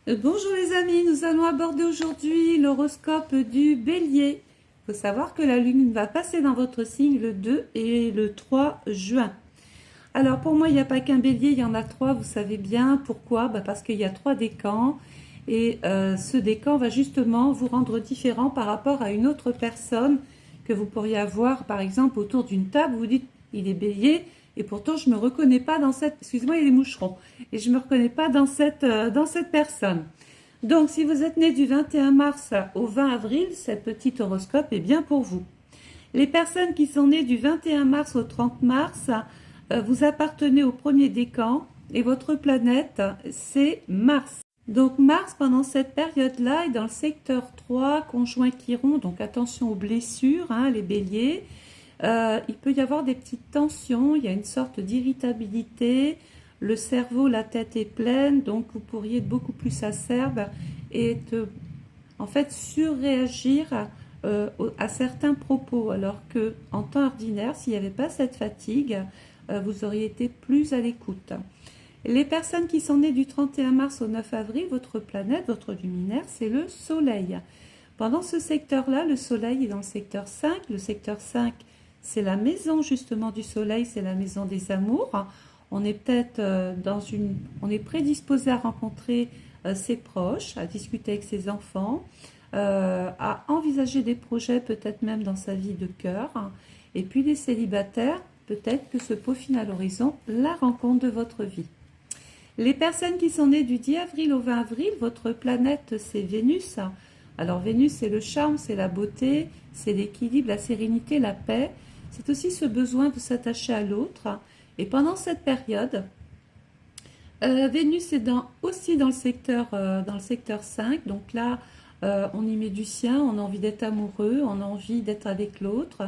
Bonjour les amis, nous allons aborder aujourd'hui l'horoscope du Bélier. Il faut savoir que la Lune va passer dans votre signe le 2 et le 3 juin. Alors pour moi, il n'y a pas qu'un Bélier, il y en a trois, vous savez bien. Pourquoi? Parce qu'il y a trois décans et ce décan va justement vous rendre différent par rapport à une autre personne que vous pourriez avoir, par exemple, autour d'une table. Vous dites, il est Bélier et pourtant je ne me reconnais pas dans cette... Excusez-moi, il est moucheron. Et je ne me reconnais pas dans cette personne. Donc, si vous êtes né du 21 mars au 20 avril, ce petit horoscope est bien pour vous. Les personnes qui sont nées du 21 mars au 30 mars, vous appartenez au premier décan et votre planète, c'est Mars. Donc Mars, pendant cette période-là, est dans le secteur 3, conjoint Chiron, donc attention aux blessures, les béliers. Il peut y avoir des petites tensions, il y a une sorte d'irritabilité, le cerveau, la tête est pleine, donc vous pourriez être beaucoup plus acerbe et en fait surréagir à certains propos, alors que en temps ordinaire, s'il n'y avait pas cette fatigue, vous auriez été plus à l'écoute. Les personnes qui sont nées du 31 mars au 9 avril, votre planète, votre luminaire, c'est le Soleil. Pendant ce secteur-là, le Soleil est dans le secteur 5. Le secteur 5, c'est la maison justement du Soleil, c'est la maison des amours. On est peut-être on est prédisposé à rencontrer ses proches, à discuter avec ses enfants, à envisager des projets peut-être même dans sa vie de cœur. Et puis les célibataires, peut-être que se peaufine à l'horizon la rencontre de votre vie. Les personnes qui sont nées du 10 avril au 20 avril, votre planète c'est Vénus. Alors Vénus c'est le charme, c'est la beauté, c'est l'équilibre, la sérénité, la paix. C'est aussi ce besoin de s'attacher à l'autre. Et pendant cette période, Vénus est aussi dans le secteur 5. Donc là, on y met du sien, on a envie d'être amoureux, on a envie d'être avec l'autre.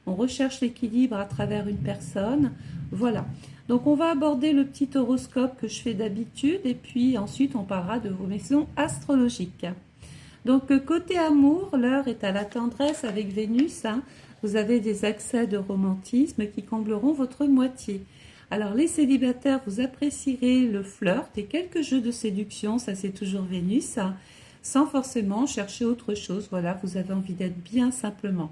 On recherche l'équilibre à travers une personne. Voilà. Donc on va aborder le petit horoscope que je fais d'habitude et puis ensuite on parlera de vos maisons astrologiques. Donc côté amour, l'heure est à la tendresse avec Vénus. Vous avez des accès de romantisme qui combleront votre moitié. Alors les célibataires, vous apprécierez le flirt et quelques jeux de séduction, ça c'est toujours Vénus, sans forcément chercher autre chose. Voilà, vous avez envie d'être bien simplement.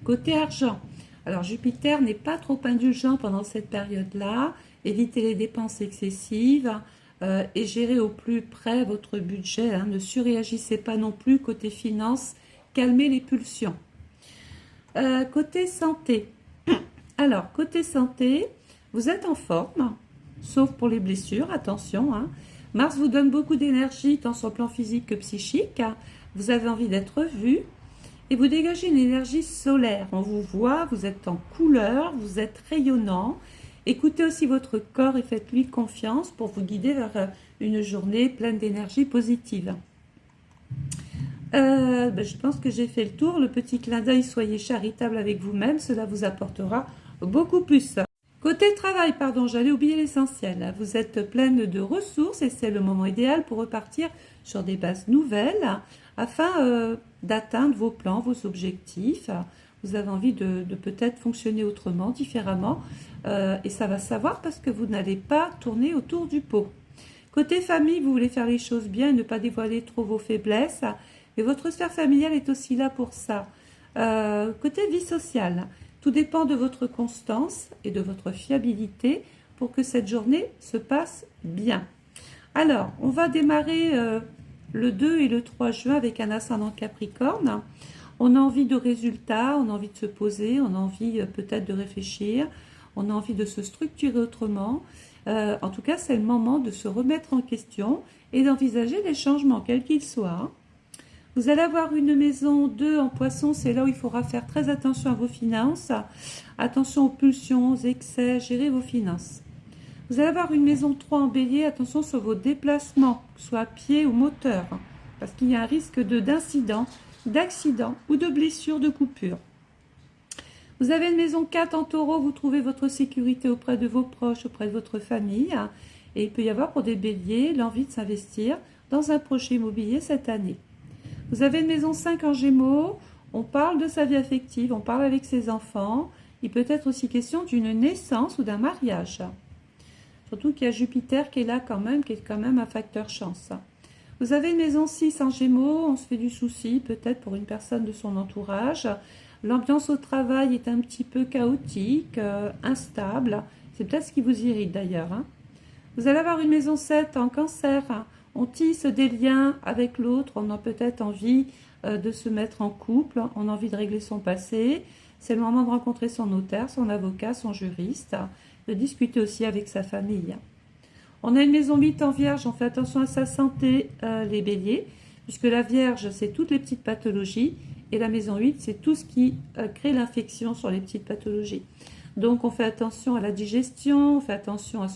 Côté argent, alors Jupiter n'est pas trop indulgent pendant cette période-là. Évitez les dépenses excessives et gérez au plus près votre budget. Ne surréagissez pas non plus côté finances, calmez les pulsions. Côté santé, alors côté santé, vous êtes en forme, sauf pour les blessures, attention. Mars vous donne beaucoup d'énergie tant sur le plan physique que psychique. Vous avez envie d'être vu. Et vous dégagez une énergie solaire. On vous voit, vous êtes en couleur, vous êtes rayonnant. Écoutez aussi votre corps et faites-lui confiance pour vous guider vers une journée pleine d'énergie positive. Je pense que j'ai fait le tour. Le petit clin d'œil, soyez charitable avec vous-même, cela vous apportera beaucoup plus. Côté travail, pardon, j'allais oublier l'essentiel. Vous êtes pleine de ressources et c'est le moment idéal pour repartir sur des bases nouvelles afin d'atteindre vos plans, vos objectifs. Vous avez envie de peut-être fonctionner autrement, différemment, et ça va savoir parce que vous n'allez pas tourner autour du pot. Côté famille, vous voulez faire les choses bien et ne pas dévoiler trop vos faiblesses, et votre sphère familiale est aussi là pour ça. Côté vie sociale, tout dépend de votre constance et de votre fiabilité pour que cette journée se passe bien. Alors, on va démarrer le 2 et le 3 juin avec un ascendant Capricorne. On a envie de résultats, on a envie de se poser, on a envie peut-être de réfléchir, on a envie de se structurer autrement. En tout cas, c'est le moment de se remettre en question et d'envisager des changements, quels qu'ils soient. Vous allez avoir une maison 2 en poisson, c'est là où il faudra faire très attention à vos finances. Attention aux pulsions, aux excès, gérez vos finances. Vous allez avoir une maison 3 en bélier, attention sur vos déplacements, que ce soit à pied ou moteur, parce qu'il y a un risque d'incident, d'accident ou de blessure, de coupure. Vous avez une maison 4 en taureau, vous trouvez votre sécurité auprès de vos proches, auprès de votre famille, et il peut y avoir pour des béliers l'envie de s'investir dans un projet immobilier cette année. Vous avez une maison 5 en gémeaux, on parle de sa vie affective, on parle avec ses enfants, il peut être aussi question d'une naissance ou d'un mariage. Surtout qu'il y a Jupiter qui est là quand même, qui est quand même un facteur chance. Vous avez une maison 6 en Gémeaux, on se fait du souci peut-être pour une personne de son entourage. L'ambiance au travail est un petit peu chaotique, instable. C'est peut-être ce qui vous irrite d'ailleurs, hein. Vous allez avoir une maison 7 en Cancer. On tisse des liens avec l'autre, on a peut-être envie de se mettre en couple, on a envie de régler son passé. C'est le moment de rencontrer son notaire, son avocat, son juriste, de discuter aussi avec sa famille. On a une maison 8 en Vierge, on fait attention à sa santé, les béliers, puisque la Vierge, c'est toutes les petites pathologies, et la maison 8, c'est tout ce qui crée l'infection sur les petites pathologies. Donc, on fait attention à la digestion, on fait attention à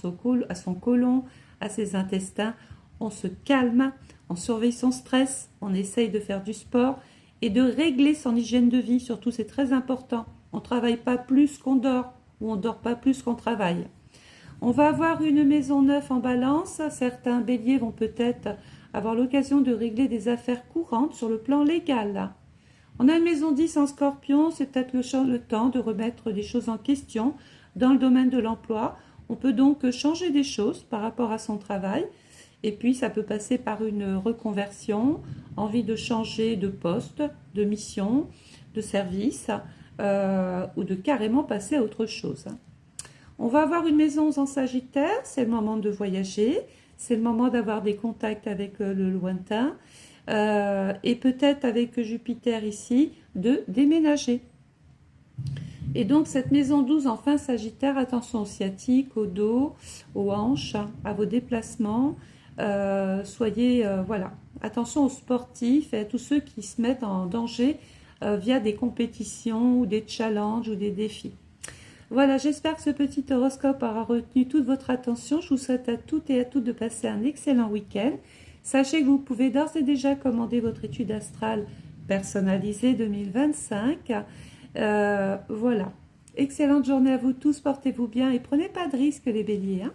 son côlon, à ses intestins. On se calme, on surveille son stress, on essaye de faire du sport et de régler son hygiène de vie. Surtout, c'est très important. On ne travaille pas plus qu'on dort ou on ne dort pas plus qu'on travaille. On va avoir une maison 9 en Balance. Certains béliers vont peut-être avoir l'occasion de régler des affaires courantes sur le plan légal. On a une maison 10 en Scorpion. C'est peut-être le temps de remettre des choses en question dans le domaine de l'emploi. On peut donc changer des choses par rapport à son travail. Et puis, ça peut passer par une reconversion, envie de changer de poste, de mission, de service, ou de carrément passer à autre chose. On va avoir une maison en Sagittaire, c'est le moment de voyager, c'est le moment d'avoir des contacts avec le lointain, et peut-être avec Jupiter ici, de déménager. Et donc cette maison 12 en fin Sagittaire, attention au sciatique, au dos, aux hanches, à vos déplacements. Soyez, voilà, attention aux sportifs et à tous ceux qui se mettent en danger via des compétitions ou des challenges ou des défis. Voilà, j'espère que ce petit horoscope aura retenu toute votre attention. Je vous souhaite à toutes et à tous de passer un excellent week-end. Sachez que vous pouvez d'ores et déjà commander votre étude astrale personnalisée 2025. Voilà, excellente journée à vous tous, portez-vous bien et prenez pas de risques les béliers, hein.